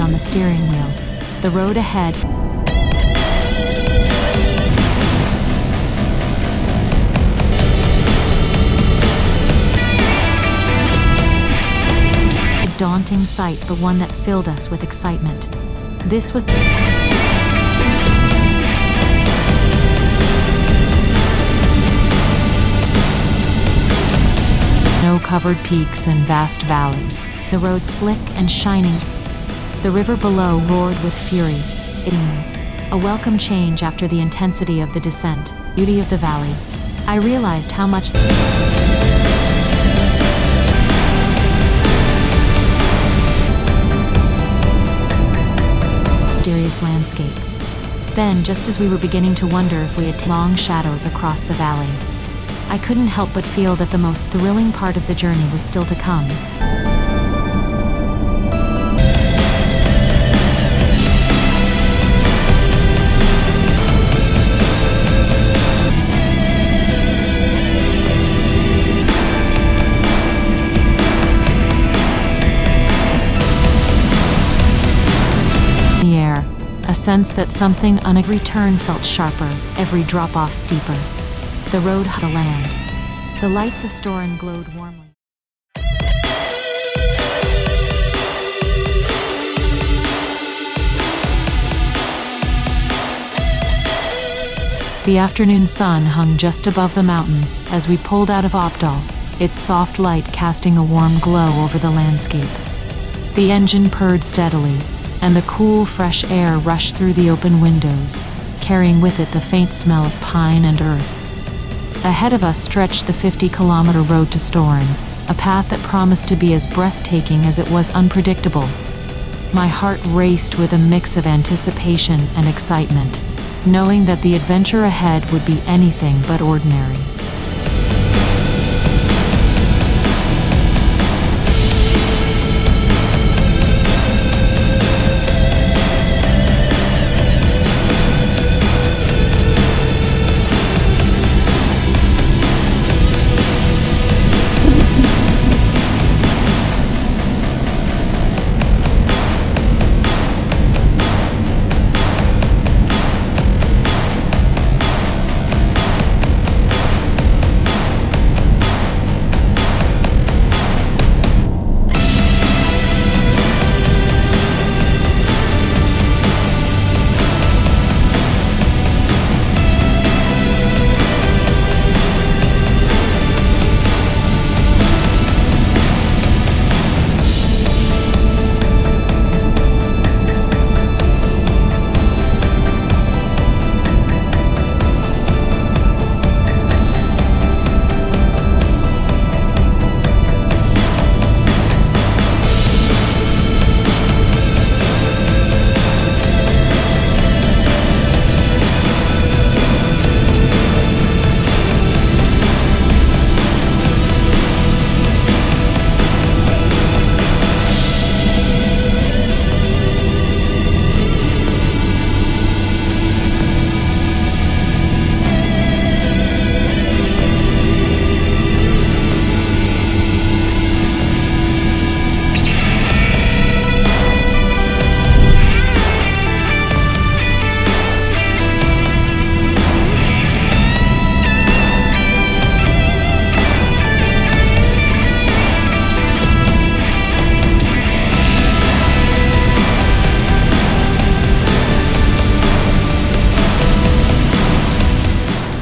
on the steering wheel. The road ahead a daunting sight, but one that filled us with excitement. This was snow-covered peaks and vast valleys, the road slick and shining. The river below roared with fury, a welcome change after the intensity of the descent. Beauty of the valley. I realized how much mysterious landscape. Then, just as we were beginning to wonder if we had long shadows across the valley, I couldn't help but feel that the most thrilling part of the journey was still to come. The air, a sense that something on every turn felt sharper, every drop-off steeper. The road had a land. The lights of Støren glowed warmly. The afternoon sun hung just above the mountains as we pulled out of Oppdal, its soft light casting a warm glow over the landscape. The engine purred steadily, and the cool, fresh air rushed through the open windows, carrying with it the faint smell of pine and earth. Ahead of us stretched the 50-kilometer road to Støren, a path that promised to be as breathtaking as it was unpredictable. My heart raced with a mix of anticipation and excitement, knowing that the adventure ahead would be anything but ordinary.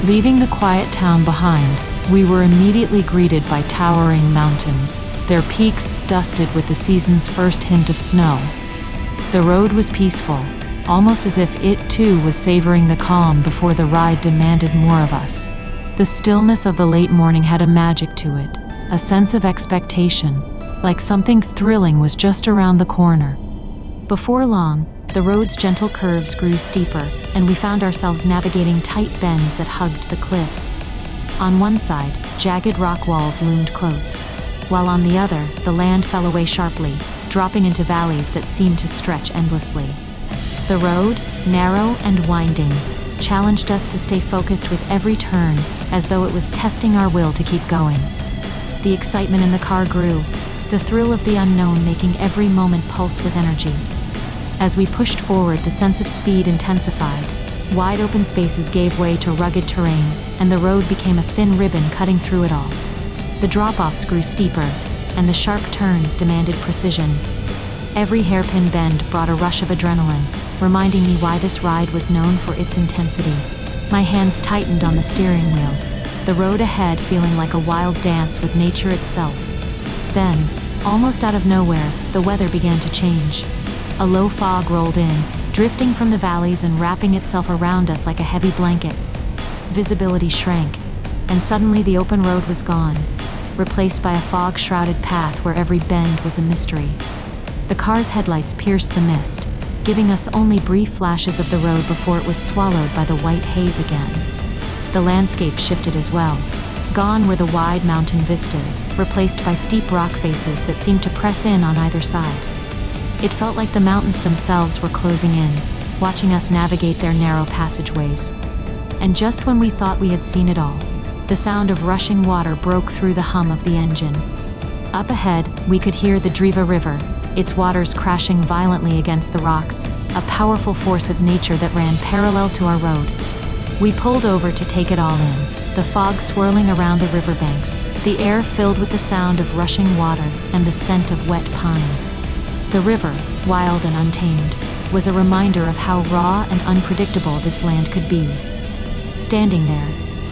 Leaving the quiet town behind, we were immediately greeted by towering mountains, their peaks dusted with the season's first hint of snow. The road was peaceful, almost as if it too was savoring the calm before the ride demanded more of us. The stillness of the late morning had a magic to it, a sense of expectation, like something thrilling was just around the corner. Before long, the road's gentle curves grew steeper, and we found ourselves navigating tight bends that hugged the cliffs. On one side, jagged rock walls loomed close, while on the other, the land fell away sharply, dropping into valleys that seemed to stretch endlessly. The road, narrow and winding, challenged us to stay focused with every turn, as though it was testing our will to keep going. The excitement in the car grew, the thrill of the unknown making every moment pulse with energy. As we pushed forward, the sense of speed intensified. Wide open spaces gave way to rugged terrain, and the road became a thin ribbon cutting through it all. The drop-offs grew steeper, and the sharp turns demanded precision. Every hairpin bend brought a rush of adrenaline, reminding me why this ride was known for its intensity. My hands tightened on the steering wheel, the road ahead feeling like a wild dance with nature itself. Then, almost out of nowhere, the weather began to change. A low fog rolled in, drifting from the valleys and wrapping itself around us like a heavy blanket. Visibility shrank, and suddenly the open road was gone, replaced by a fog-shrouded path where every bend was a mystery. The car's headlights pierced the mist, giving us only brief flashes of the road before it was swallowed by the white haze again. The landscape shifted as well. Gone were the wide mountain vistas, replaced by steep rock faces that seemed to press in on either side. It felt like the mountains themselves were closing in, watching us navigate their narrow passageways. And just when we thought we had seen it all, the sound of rushing water broke through the hum of the engine. Up ahead, we could hear the Driva River, its waters crashing violently against the rocks, a powerful force of nature that ran parallel to our road. We pulled over to take it all in, the fog swirling around the riverbanks, the air filled with the sound of rushing water and the scent of wet pine. The river, wild and untamed, was a reminder of how raw and unpredictable this land could be. Standing there,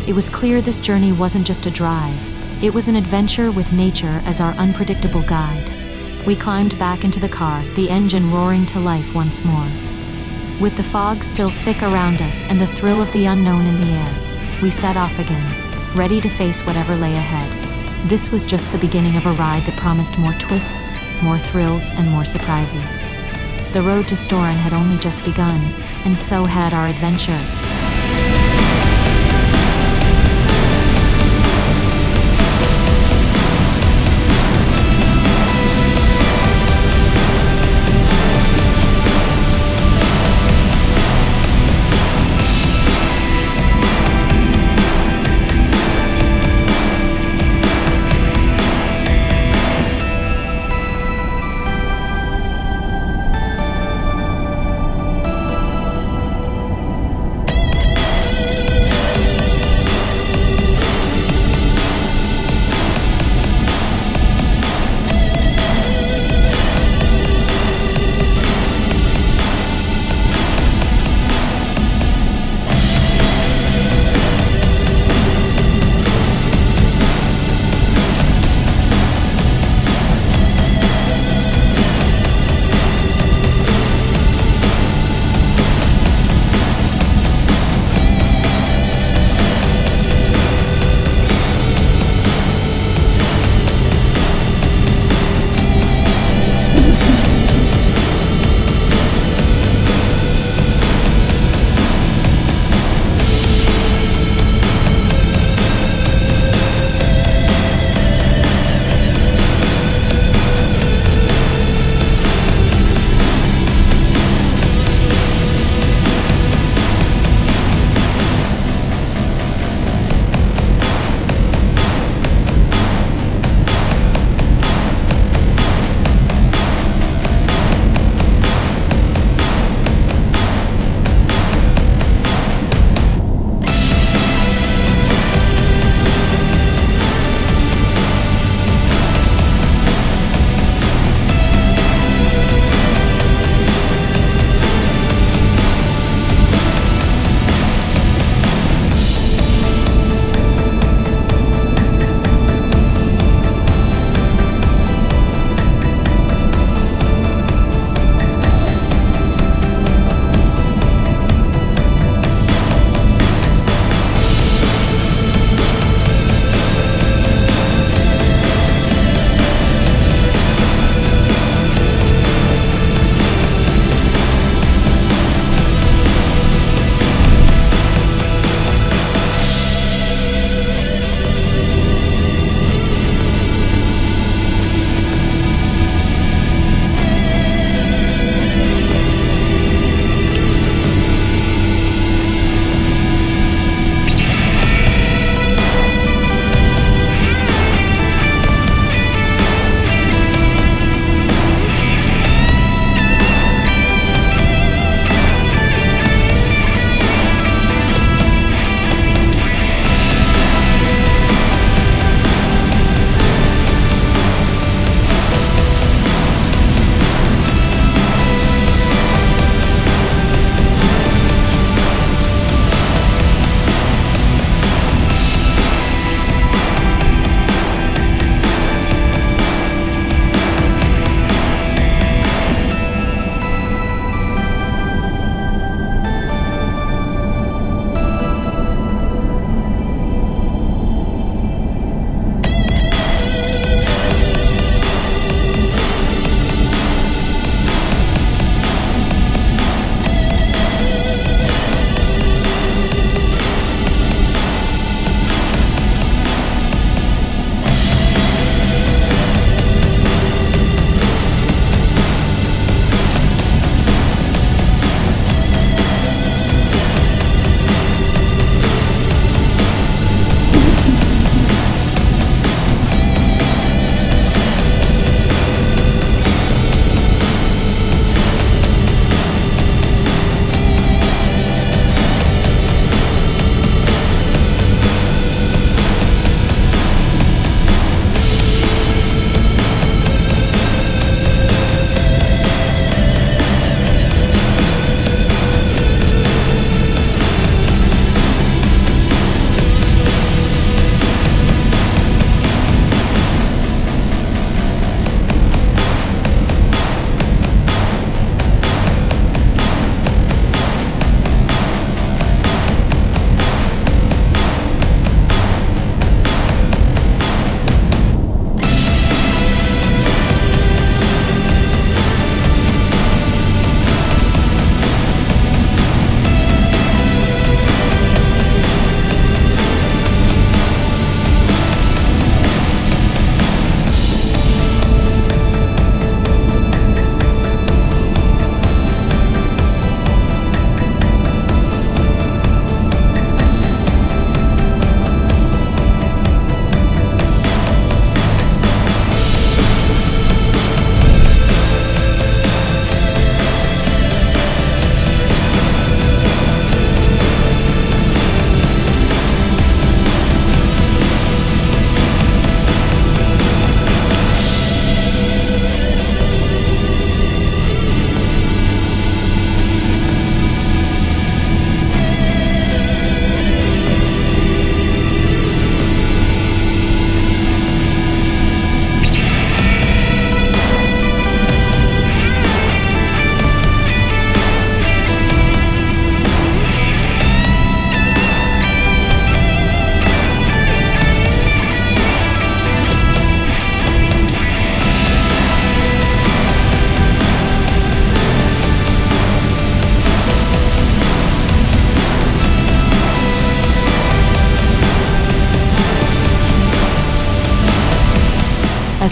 it was clear this journey wasn't just a drive, it was an adventure with nature as our unpredictable guide. We climbed back into the car, the engine roaring to life once more. With the fog still thick around us and the thrill of the unknown in the air, we set off again, ready to face whatever lay ahead. This was just the beginning of a ride that promised more twists, more thrills, and more surprises. The road to Støren had only just begun, and so had our adventure.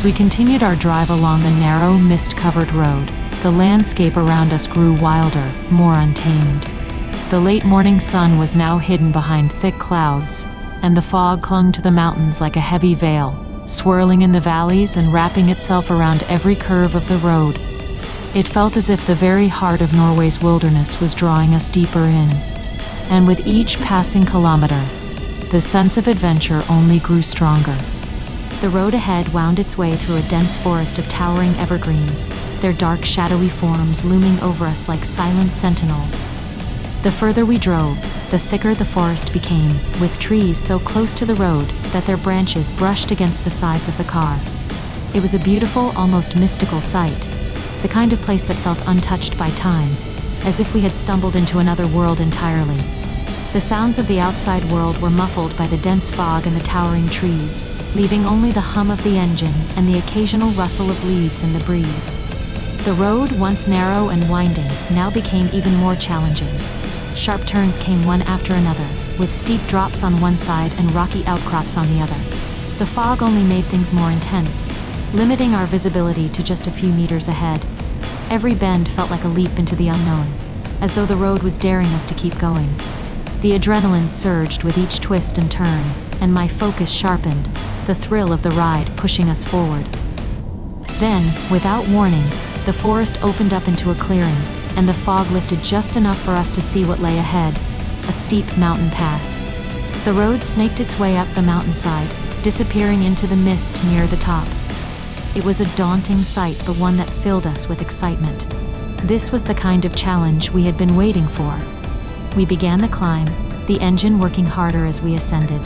As we continued our drive along the narrow, mist-covered road, the landscape around us grew wilder, more untamed. The late morning sun was now hidden behind thick clouds, and the fog clung to the mountains like a heavy veil, swirling in the valleys and wrapping itself around every curve of the road. It felt as if the very heart of Norway's wilderness was drawing us deeper in. And with each passing kilometer, the sense of adventure only grew stronger. The road ahead wound its way through a dense forest of towering evergreens, their dark, shadowy forms looming over us like silent sentinels. The further we drove, the thicker the forest became, with trees so close to the road that their branches brushed against the sides of the car. It was a beautiful, almost mystical sight, the kind of place that felt untouched by time, as if we had stumbled into another world entirely. The sounds of the outside world were muffled by the dense fog and the towering trees, leaving only the hum of the engine and the occasional rustle of leaves in the breeze. The road, once narrow and winding, now became even more challenging. Sharp turns came one after another, with steep drops on one side and rocky outcrops on the other. The fog only made things more intense, limiting our visibility to just a few meters ahead. Every bend felt like a leap into the unknown, as though the road was daring us to keep going. The adrenaline surged with each twist and turn, and my focus sharpened, the thrill of the ride pushing us forward. Then, without warning, the forest opened up into a clearing, and the fog lifted just enough for us to see what lay ahead, a steep mountain pass. The road snaked its way up the mountainside, disappearing into the mist near the top. It was a daunting sight, but one that filled us with excitement. This was the kind of challenge we had been waiting for. We began the climb, the engine working harder as we ascended.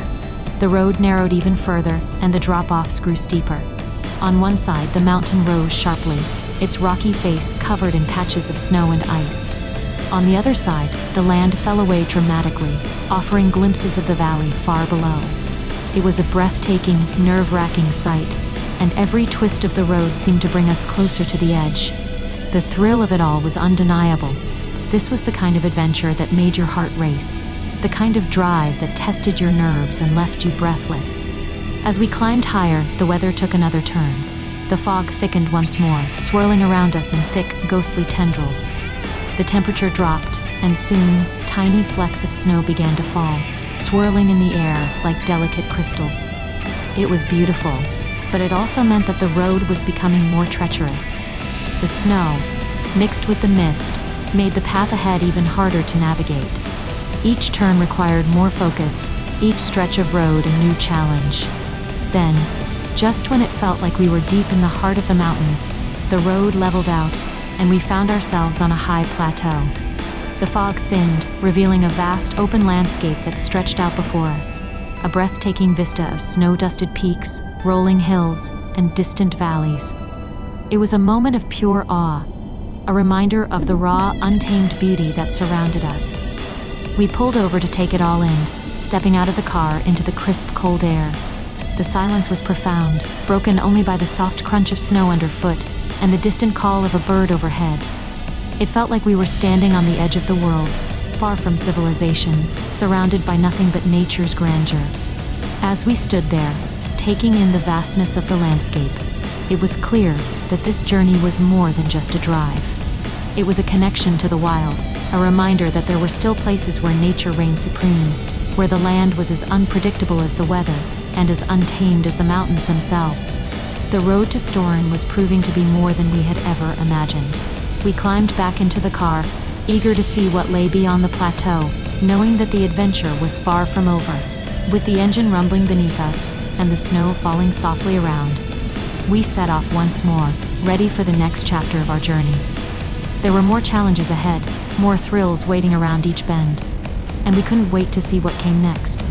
The road narrowed even further, and the drop-offs grew steeper. On one side, the mountain rose sharply, its rocky face covered in patches of snow and ice. On the other side, the land fell away dramatically, offering glimpses of the valley far below. It was a breathtaking, nerve-wracking sight, and every twist of the road seemed to bring us closer to the edge. The thrill of it all was undeniable. This was the kind of adventure that made your heart race, the kind of drive that tested your nerves and left you breathless. As we climbed higher, the weather took another turn. The fog thickened once more, swirling around us in thick, ghostly tendrils. The temperature dropped, and soon, tiny flecks of snow began to fall, swirling in the air like delicate crystals. It was beautiful, but it also meant that the road was becoming more treacherous. The snow, mixed with the mist, made the path ahead even harder to navigate. Each turn required more focus, each stretch of road a new challenge. Then, just when it felt like we were deep in the heart of the mountains, the road leveled out, and we found ourselves on a high plateau. The fog thinned, revealing a vast open landscape that stretched out before us, a breathtaking vista of snow-dusted peaks, rolling hills, and distant valleys. It was a moment of pure awe, a reminder of the raw, untamed beauty that surrounded us. We pulled over to take it all in, stepping out of the car into the crisp, cold air. The silence was profound, broken only by the soft crunch of snow underfoot and the distant call of a bird overhead. It felt like we were standing on the edge of the world, far from civilization, surrounded by nothing but nature's grandeur. As we stood there, taking in the vastness of the landscape, it was clear that this journey was more than just a drive. It was a connection to the wild, a reminder that there were still places where nature reigned supreme, where the land was as unpredictable as the weather and as untamed as the mountains themselves. The road to Støren was proving to be more than we had ever imagined. We climbed back into the car, eager to see what lay beyond the plateau, knowing that the adventure was far from over. With the engine rumbling beneath us and the snow falling softly around, we set off once more, ready for the next chapter of our journey. There were more challenges ahead, more thrills waiting around each bend, and we couldn't wait to see what came next.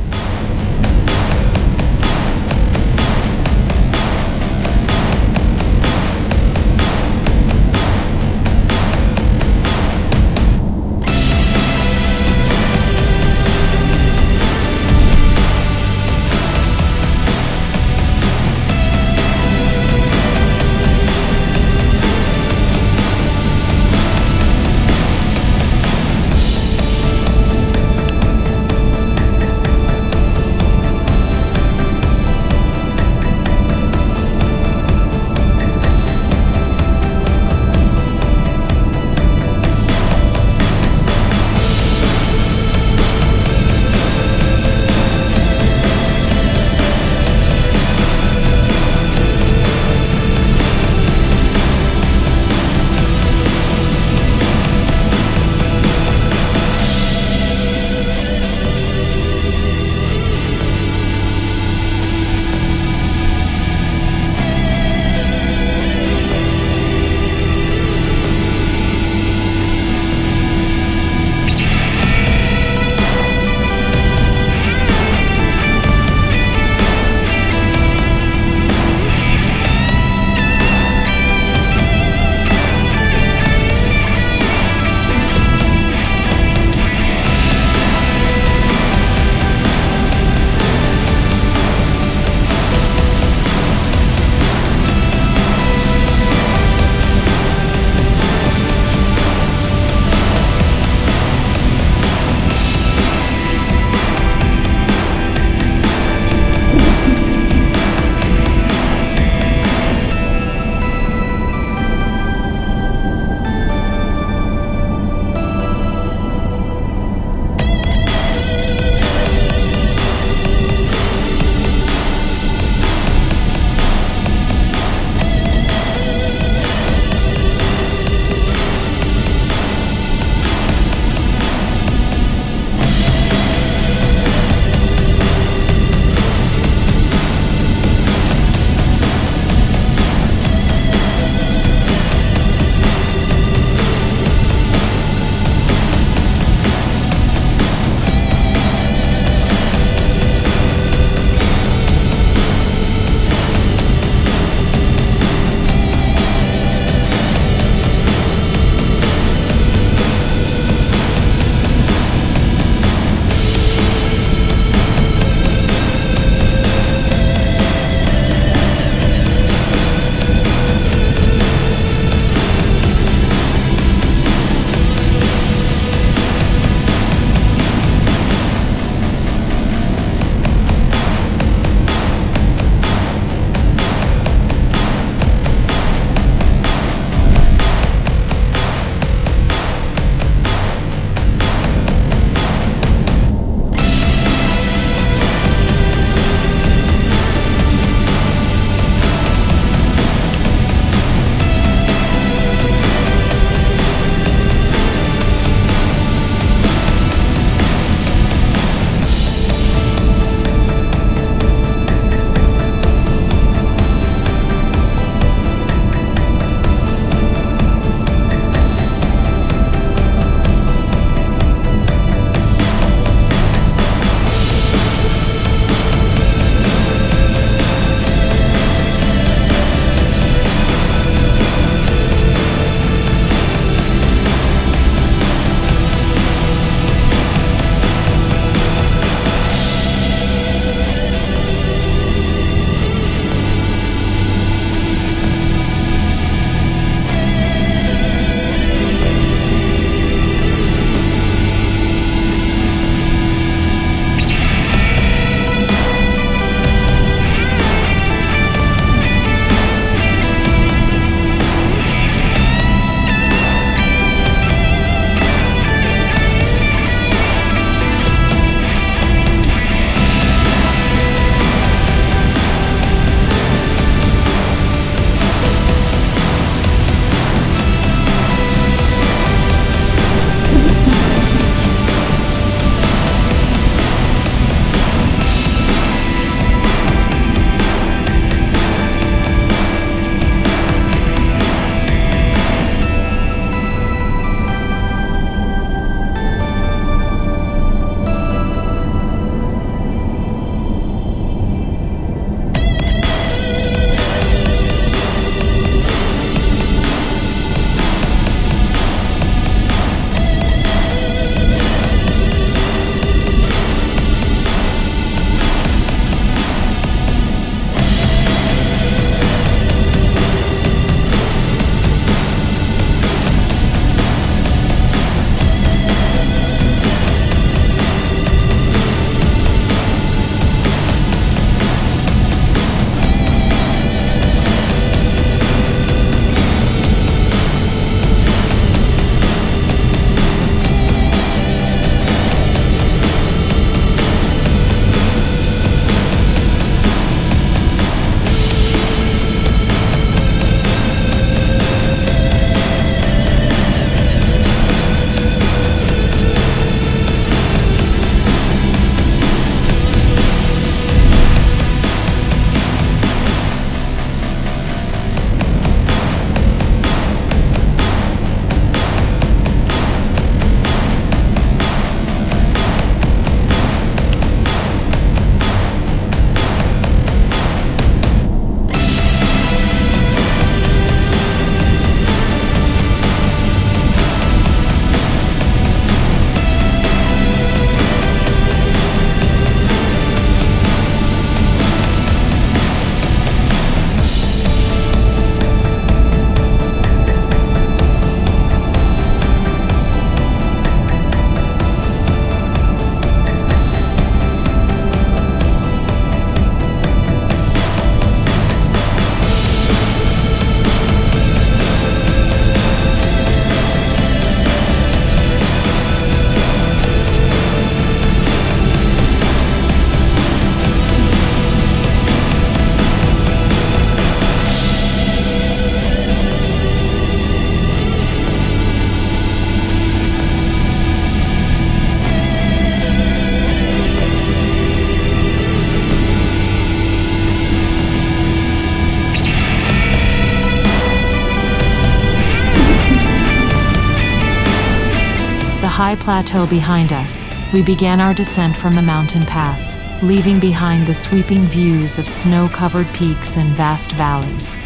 high plateau behind us, we began our descent from the mountain pass, leaving behind the sweeping views of snow-covered peaks and vast valleys.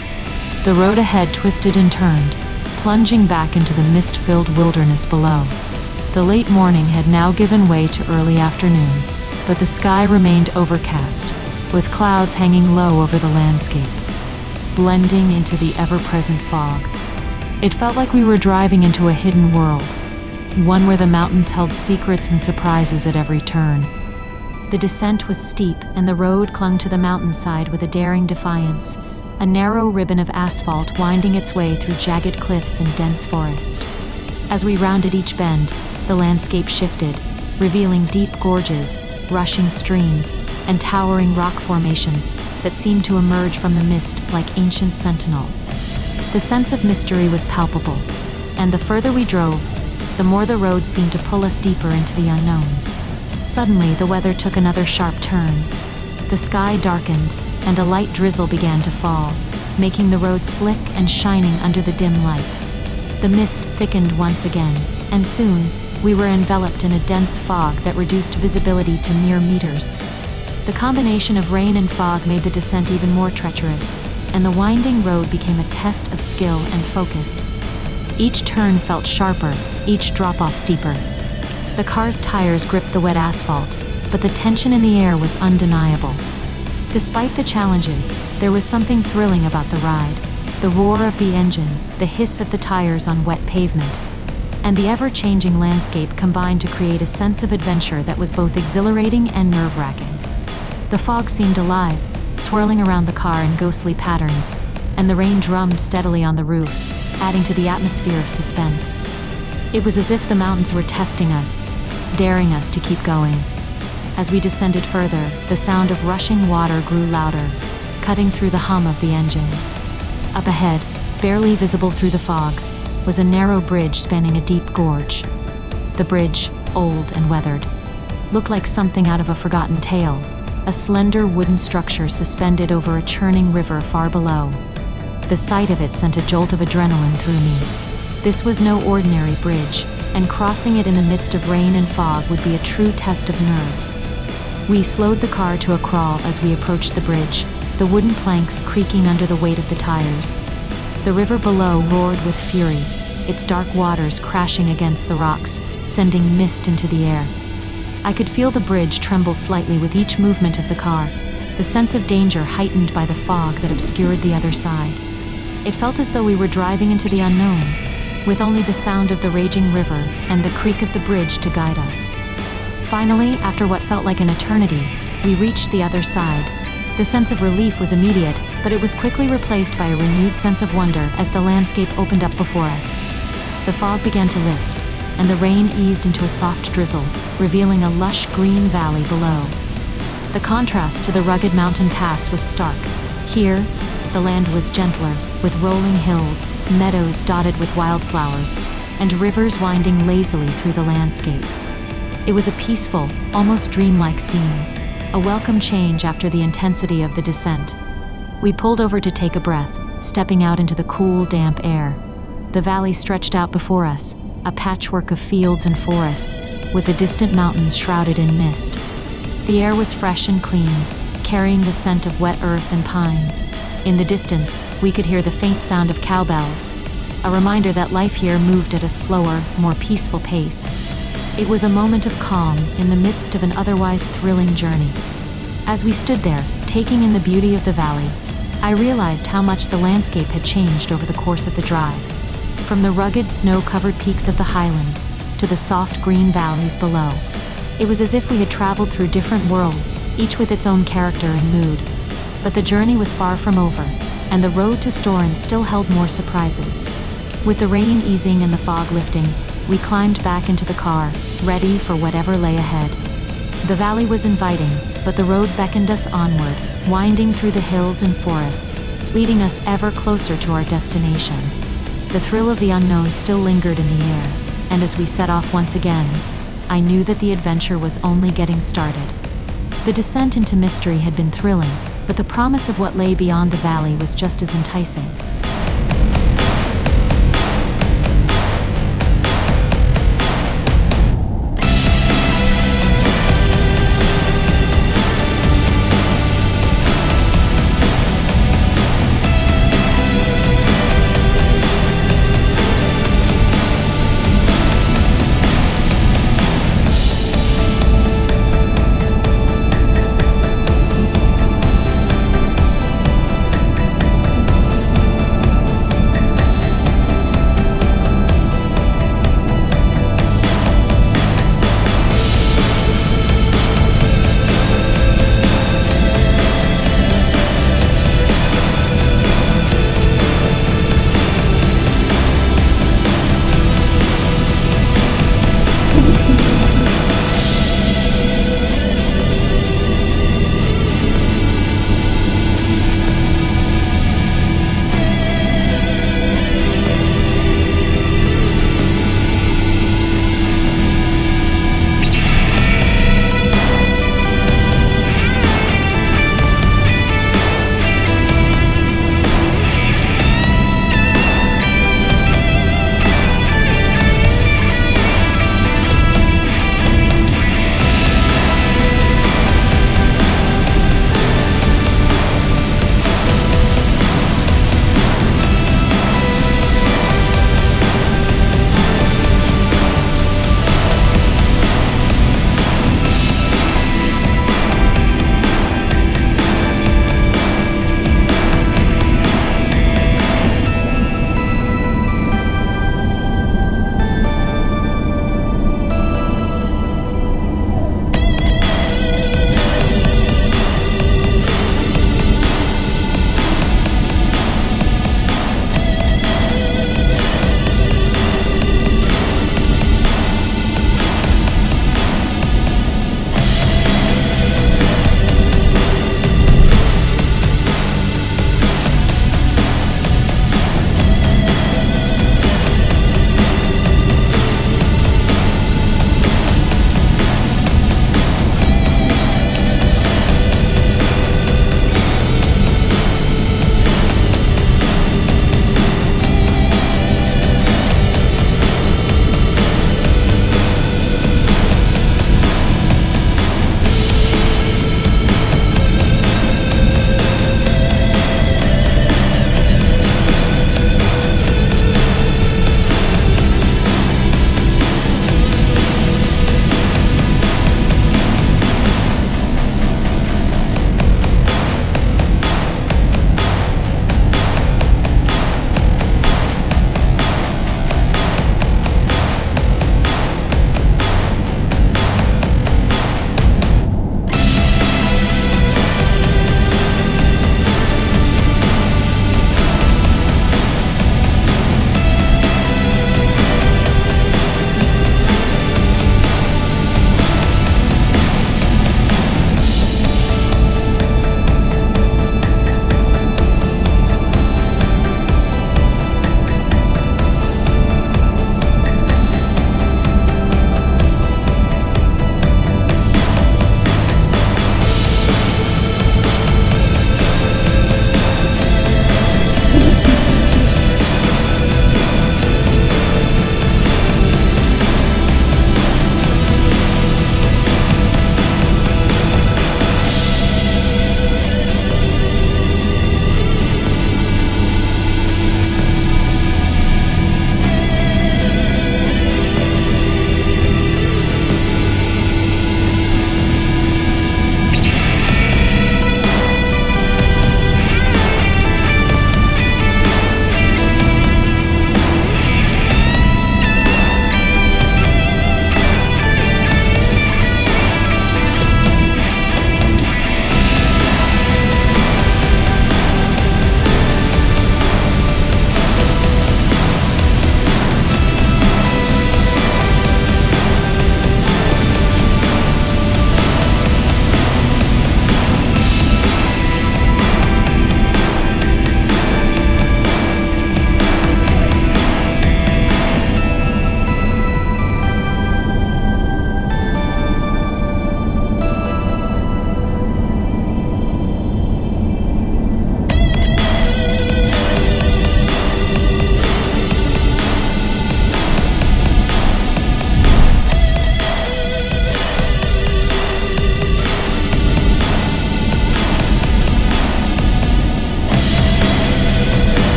The road ahead twisted and turned, plunging back into the mist-filled wilderness below. The late morning had now given way to early afternoon, but the sky remained overcast, with clouds hanging low over the landscape, blending into the ever-present fog. It felt like we were driving into a hidden world, one where the mountains held secrets and surprises at every turn. The descent was steep, and the road clung to the mountainside with a daring defiance, a narrow ribbon of asphalt winding its way through jagged cliffs and dense forest. As we rounded each bend, the landscape shifted, revealing deep gorges, rushing streams, and towering rock formations that seemed to emerge from the mist like ancient sentinels. The sense of mystery was palpable, and the further we drove, the more the road seemed to pull us deeper into the unknown. Suddenly, the weather took another sharp turn. The sky darkened, and a light drizzle began to fall, making the road slick and shining under the dim light. The mist thickened once again, and soon, we were enveloped in a dense fog that reduced visibility to mere meters. The combination of rain and fog made the descent even more treacherous, and the winding road became a test of skill and focus. Each turn felt sharper, each drop-off steeper. The car's tires gripped the wet asphalt, but the tension in the air was undeniable. Despite the challenges, there was something thrilling about the ride. The roar of the engine, the hiss of the tires on wet pavement, and the ever-changing landscape combined to create a sense of adventure that was both exhilarating and nerve-wracking. The fog seemed alive, swirling around the car in ghostly patterns, and the rain drummed steadily on the roof, adding to the atmosphere of suspense. It was as if the mountains were testing us, daring us to keep going. As we descended further, the sound of rushing water grew louder, cutting through the hum of the engine. Up ahead, barely visible through the fog, was a narrow bridge spanning a deep gorge. The bridge, old and weathered, looked like something out of a forgotten tale, a slender wooden structure suspended over a churning river far below. The sight of it sent a jolt of adrenaline through me. This was no ordinary bridge, and crossing it in the midst of rain and fog would be a true test of nerves. We slowed the car to a crawl as we approached the bridge, the wooden planks creaking under the weight of the tires. The river below roared with fury, its dark waters crashing against the rocks, sending mist into the air. I could feel the bridge tremble slightly with each movement of the car, the sense of danger heightened by the fog that obscured the other side. It felt as though we were driving into the unknown, with only the sound of the raging river and the creak of the bridge to guide us. Finally, after what felt like an eternity, we reached the other side. The sense of relief was immediate, but it was quickly replaced by a renewed sense of wonder as the landscape opened up before us. The fog began to lift, and the rain eased into a soft drizzle, revealing a lush green valley below. The contrast to the rugged mountain pass was stark. Here, the land was gentler, with rolling hills, meadows dotted with wildflowers, and rivers winding lazily through the landscape. It was a peaceful, almost dreamlike scene, a welcome change after the intensity of the descent. We pulled over to take a breath, stepping out into the cool, damp air. The valley stretched out before us, a patchwork of fields and forests, with the distant mountains shrouded in mist. The air was fresh and clean, carrying the scent of wet earth and pine. In the distance, we could hear the faint sound of cowbells, a reminder that life here moved at a slower, more peaceful pace. It was a moment of calm in the midst of an otherwise thrilling journey. As we stood there, taking in the beauty of the valley, I realized how much the landscape had changed over the course of the drive. From the rugged, snow-covered peaks of the highlands to the soft green valleys below. It was as if we had traveled through different worlds, each with its own character and mood. But the journey was far from over, and the road to Støren still held more surprises. With the rain easing and the fog lifting, we climbed back into the car, ready for whatever lay ahead. The valley was inviting, but the road beckoned us onward, winding through the hills and forests, leading us ever closer to our destination. The thrill of the unknown still lingered in the air, and as we set off once again, I knew that the adventure was only getting started. The descent into mystery had been thrilling, but the promise of what lay beyond the valley was just as enticing.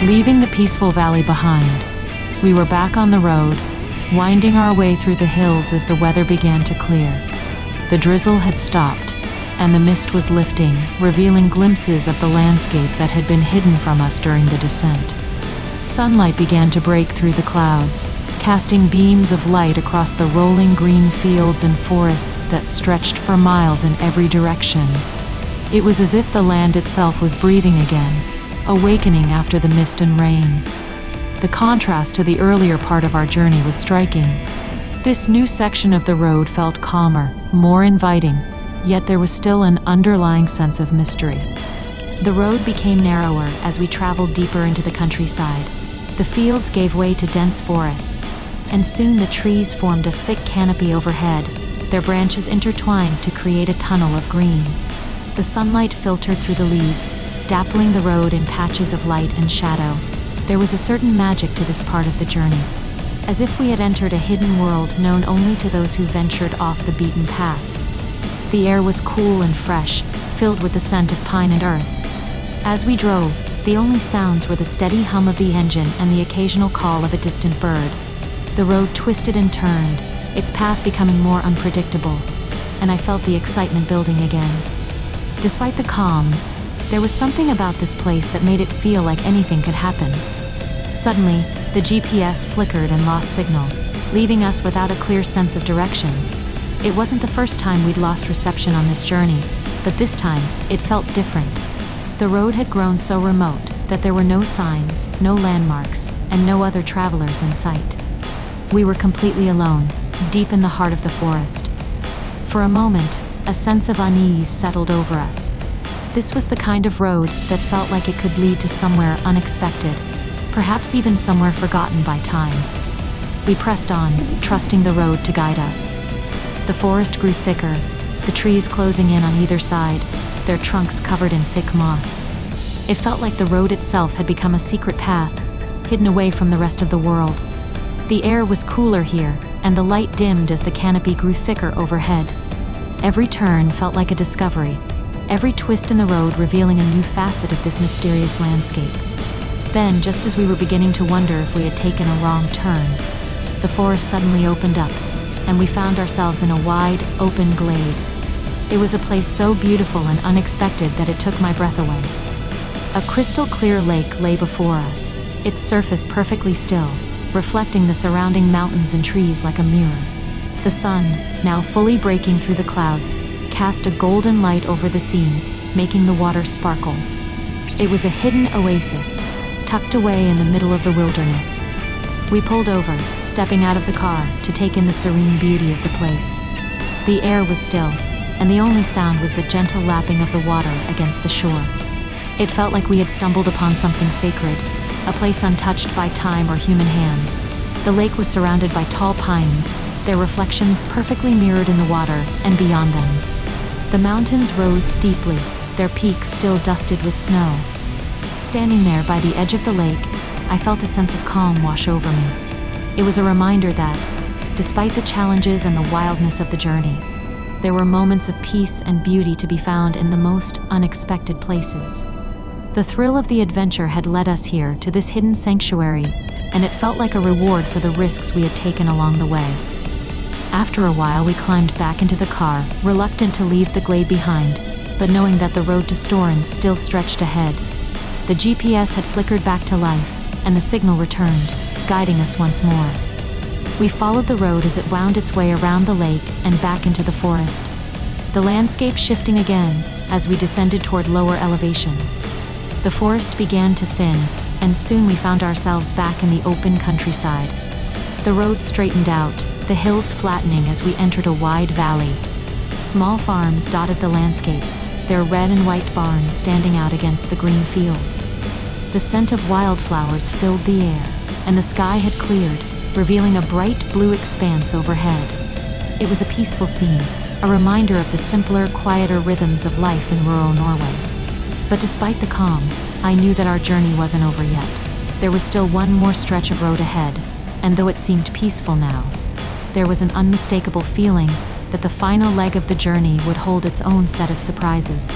Leaving the peaceful valley behind, we were back on the road, winding our way through the hills as the weather began to clear. The drizzle had stopped, and the mist was lifting, revealing glimpses of the landscape that had been hidden from us during the descent. Sunlight began to break through the clouds, casting beams of light across the rolling green fields and forests that stretched for miles in every direction. It was as if the land itself was breathing again, awakening after the mist and rain. The contrast to the earlier part of our journey was striking. This new section of the road felt calmer, more inviting, yet there was still an underlying sense of mystery. The road became narrower as we traveled deeper into the countryside. The fields gave way to dense forests, and soon the trees formed a thick canopy overhead, their branches intertwined to create a tunnel of green. The sunlight filtered through the leaves, dappling the road in patches of light and shadow. There was a certain magic to this part of the journey, as if we had entered a hidden world known only to those who ventured off the beaten path. The air was cool and fresh, filled with the scent of pine and earth. As we drove, the only sounds were the steady hum of the engine and the occasional call of a distant bird. The road twisted and turned, its path becoming more unpredictable, and I felt the excitement building again. Despite the calm, there was something about this place that made it feel like anything could happen. Suddenly, the GPS flickered and lost signal, leaving us without a clear sense of direction. It wasn't the first time we'd lost reception on this journey, but this time, it felt different. The road had grown so remote that there were no signs, no landmarks, and no other travelers in sight. We were completely alone, deep in the heart of the forest. For a moment, a sense of unease settled over us. This was the kind of road that felt like it could lead to somewhere unexpected, perhaps even somewhere forgotten by time. We pressed on, trusting the road to guide us. The forest grew thicker, the trees closing in on either side, their trunks covered in thick moss. It felt like the road itself had become a secret path, hidden away from the rest of the world. The air was cooler here, and the light dimmed as the canopy grew thicker overhead. Every turn felt like a discovery, every twist in the road revealing a new facet of this mysterious landscape. Then, just as we were beginning to wonder if we had taken a wrong turn, the forest suddenly opened up, and we found ourselves in a wide, open glade. It was a place so beautiful and unexpected that it took my breath away. A crystal-clear lake lay before us, its surface perfectly still, reflecting the surrounding mountains and trees like a mirror. The sun, now fully breaking through the clouds, cast a golden light over the scene, making the water sparkle. It was a hidden oasis, tucked away in the middle of the wilderness. We pulled over, stepping out of the car to take in the serene beauty of the place. The air was still, and the only sound was the gentle lapping of the water against the shore. It felt like we had stumbled upon something sacred, a place untouched by time or human hands. The lake was surrounded by tall pines, their reflections perfectly mirrored in the water and beyond them. The mountains rose steeply, their peaks still dusted with snow. Standing there by the edge of the lake, I felt a sense of calm wash over me. It was a reminder that, despite the challenges and the wildness of the journey, there were moments of peace and beauty to be found in the most unexpected places. The thrill of the adventure had led us here to this hidden sanctuary, and it felt like a reward for the risks we had taken along the way. After a while, we climbed back into the car, reluctant to leave the glade behind, but knowing that the road to Støren still stretched ahead. The GPS had flickered back to life, and the signal returned, guiding us once more. We followed the road as it wound its way around the lake and back into the forest. The landscape shifting again as we descended toward lower elevations. The forest began to thin, and soon we found ourselves back in the open countryside. The road straightened out, the hills flattening as we entered a wide valley. Small farms dotted the landscape, their red and white barns standing out against the green fields. The scent of wildflowers filled the air, and the sky had cleared, revealing a bright blue expanse overhead. It was a peaceful scene, a reminder of the simpler, quieter rhythms of life in rural Norway. But despite the calm, I knew that our journey wasn't over yet. There was still one more stretch of road ahead, and though it seemed peaceful now, there was an unmistakable feeling that the final leg of the journey would hold its own set of surprises.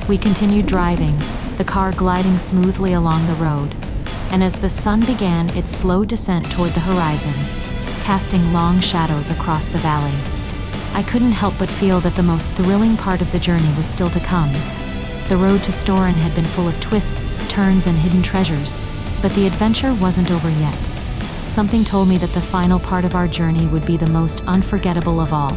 We continued driving, the car gliding smoothly along the road. and as the sun began its slow descent toward the horizon, casting long shadows across the valley, I couldn't help but feel that the most thrilling part of the journey was still to come. The road to Støren had been full of twists, turns, and hidden treasures, but the adventure wasn't over yet. Something told me that the final part of our journey would be the most unforgettable of all.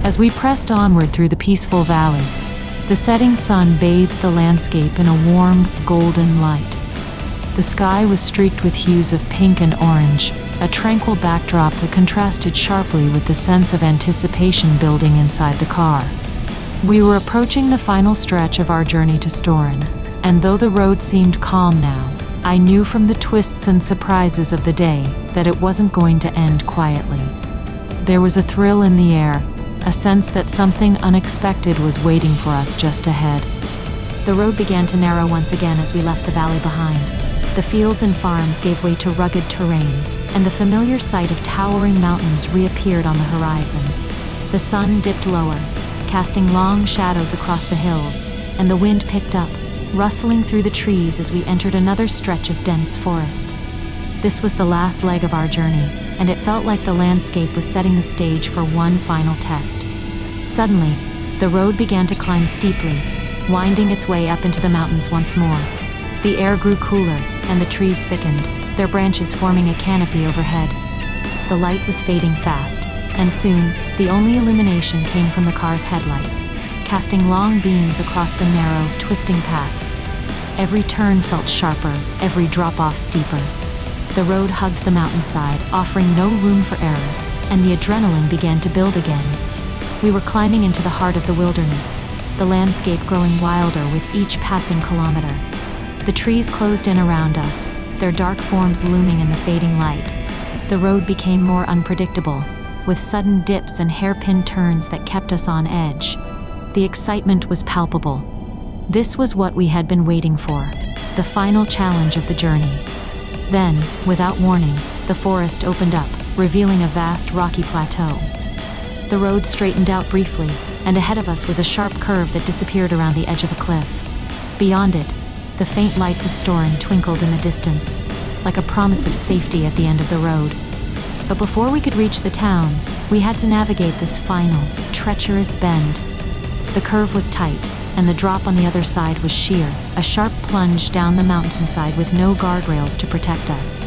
As we pressed onward through the peaceful valley, the setting sun bathed the landscape in a warm, golden light. The sky was streaked with hues of pink and orange, a tranquil backdrop that contrasted sharply with the sense of anticipation building inside the car. We were approaching the final stretch of our journey to Støren, and though the road seemed calm now, I knew from the twists and surprises of the day that it wasn't going to end quietly. There was a thrill in the air, a sense that something unexpected was waiting for us just ahead. The road began to narrow once again as we left the valley behind. The fields and farms gave way to rugged terrain, and the familiar sight of towering mountains reappeared on the horizon. The sun dipped lower, casting long shadows across the hills, and the wind picked up, rustling through the trees as we entered another stretch of dense forest. This was the last leg of our journey, and it felt like the landscape was setting the stage for one final test. Suddenly, the road began to climb steeply, winding its way up into the mountains once more. The air grew cooler, and the trees thickened, their branches forming a canopy overhead. The light was fading fast, and soon, the only illumination came from the car's headlights, casting long beams across the narrow, twisting path. Every turn felt sharper, every drop-off steeper. The road hugged the mountainside, offering no room for error, and the adrenaline began to build again. We were climbing into the heart of the wilderness, the landscape growing wilder with each passing kilometer. The trees closed in around us, their dark forms looming in the fading light. The road became more unpredictable, with sudden dips and hairpin turns that kept us on edge. The excitement was palpable. This was what we had been waiting for, the final challenge of the journey. Then, without warning, the forest opened up, revealing a vast rocky plateau. The road straightened out briefly, and ahead of us was a sharp curve that disappeared around the edge of a cliff. Beyond it, the faint lights of Støren twinkled in the distance, like a promise of safety at the end of the road. But before we could reach the town, we had to navigate this final, treacherous bend. The curve was tight, and the drop on the other side was sheer, a sharp plunge down the mountainside with no guardrails to protect us.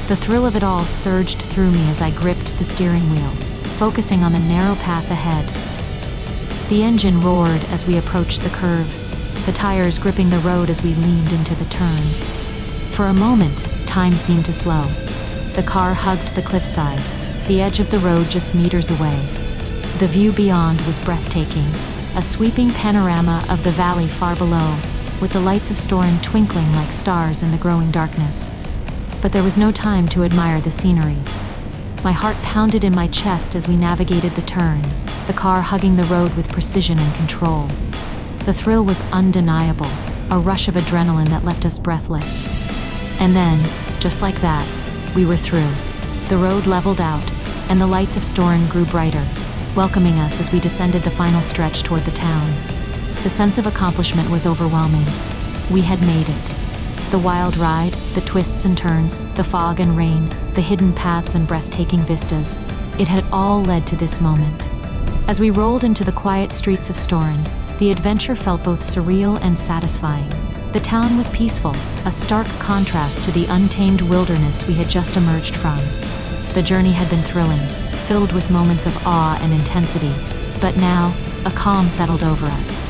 The thrill of it all surged through me as I gripped the steering wheel, focusing on the narrow path ahead. The engine roared as we approached the curve, the tires gripping the road as we leaned into the turn. For a moment, time seemed to slow. The car hugged the cliffside, the edge of the road just meters away. The view beyond was breathtaking, a sweeping panorama of the valley far below, with the lights of Støren twinkling like stars in the growing darkness. But there was no time to admire the scenery. My heart pounded in my chest as we navigated the turn, the car hugging the road with precision and control. The thrill was undeniable, a rush of adrenaline that left us breathless. And then, just like that, we were through. The road leveled out, and the lights of Støren grew brighter, welcoming us as we descended the final stretch toward the town. The sense of accomplishment was overwhelming. We had made it. The wild ride, the twists and turns, the fog and rain, the hidden paths and breathtaking vistas, it had all led to this moment. As we rolled into the quiet streets of Støren, the adventure felt both surreal and satisfying. The town was peaceful, a stark contrast to the untamed wilderness we had just emerged from. The journey had been thrilling, filled with moments of awe and intensity, but now, a calm settled over us.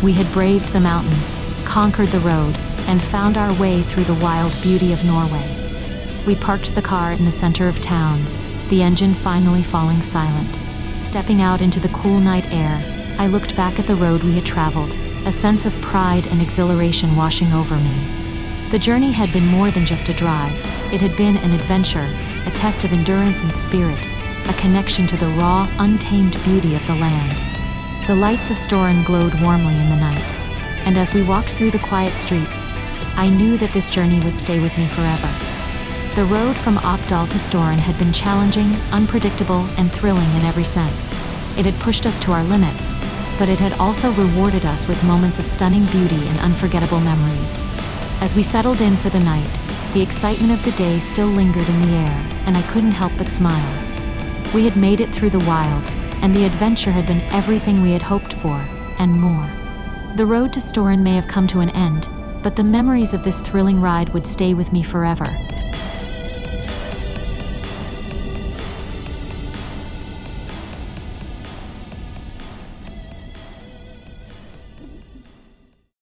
We had braved the mountains, conquered the road, and found our way through the wild beauty of Norway. We parked the car in the center of town, the engine finally falling silent. Stepping out into the cool night air, I looked back at the road we had traveled, a sense of pride and exhilaration washing over me. The journey had been more than just a drive. It had been an adventure, a test of endurance and spirit, a connection to the raw, untamed beauty of the land. The lights of Støren glowed warmly in the night, and as we walked through the quiet streets, I knew that this journey would stay with me forever. The road from Oppdal to Støren had been challenging, unpredictable, and thrilling in every sense. It had pushed us to our limits, but it had also rewarded us with moments of stunning beauty and unforgettable memories. As we settled in for the night, the excitement of the day still lingered in the air, and I couldn't help but smile. We had made it through the wild, and the adventure had been everything we had hoped for, and more. The road to Støren may have come to an end, but the memories of this thrilling ride would stay with me forever,